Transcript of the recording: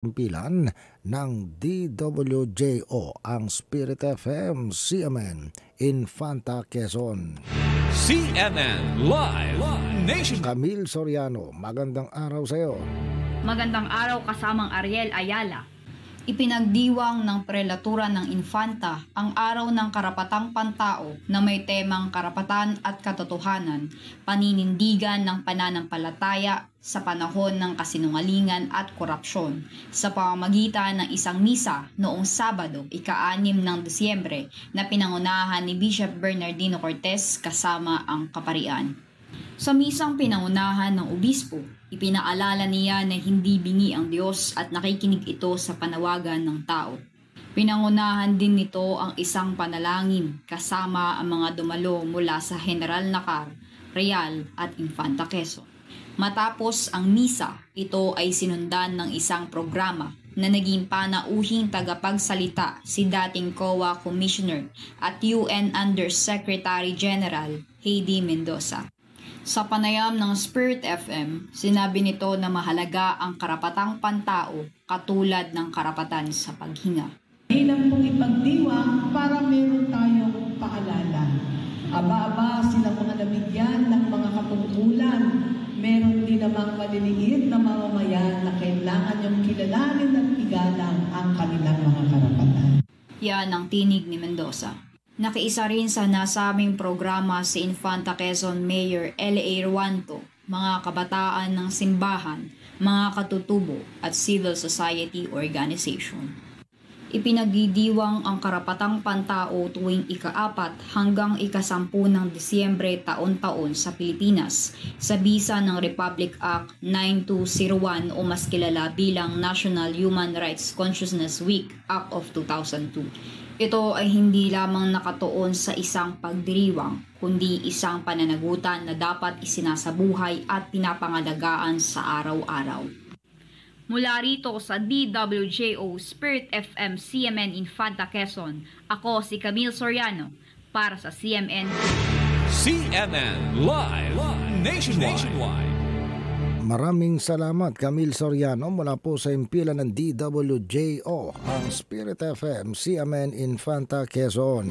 Pilan ng DWJO ang Spirit FM CMN Infanta Quezon. CNN Live Nation. Camille Soriano, magandang araw sa iyo. Magandang araw kasamang Ariel Ayala. Ipinagdiwang ng Prelatura ng Infanta ang Araw ng Karapatang Pantao na may temang karapatan at katotohanan, paninindigan ng pananampalataya sa panahon ng kasinungalingan at korupsyon sa pamamagitan ng isang misa noong Sabado, ika-6 ng Disyembre na pinangunahan ni Bishop Bernardino Cortez kasama ang kaparian. Sa misang pinangunahan ng obispo, ipinaalala niya na hindi bingi ang Diyos at nakikinig ito sa panawagan ng tao. Pinangunahan din nito ang isang panalangin kasama ang mga dumalo mula sa General Nakar, Real at Infanta Quezon. Matapos ang misa, ito ay sinundan ng isang programa na naging panauhing tagapagsalita si dating COA Commissioner at UN Undersecretary General Heidi Mendoza. Sa panayam ng Spirit FM, sinabi nito na mahalaga ang karapatang pantao katulad ng karapatan sa paghinga. Ilang pong ipagdiwang para meron tayong paalala. Aba-aba sila mga nabigyan ng mga katungkulan. Meron din namang maliliit na mamamayan na kailangan yung kilalanin at igalang ang kanilang mga karapatan. Yan ang tinig ni Mendoza. Nakiisa rin sa nasabing programa si Infanta Quezon Mayor L.A. Ruanto, mga kabataan ng simbahan, mga katutubo at civil society organization. Ipinagdidiwang ang karapatang pantao tuwing ika-4 hanggang ika-10 ng Disyembre taon-taon sa Pilipinas sa bisa ng Republic Act 9201 o mas kilala bilang National Human Rights Consciousness Week Act of 2002. Ito ay hindi lamang nakatuon sa isang pagdiriwang, kundi isang pananagutan na dapat isinasabuhay at pinapangalagaan sa araw-araw. Mula rito sa DWJO Spirit FM CMN Infanta Quezon, ako si Camille Soriano para sa CMN Live Nationwide. Maraming salamat Camille Soriano mula po sa impilan ng DWJO ang Spirit FM CMN Infanta Quezon.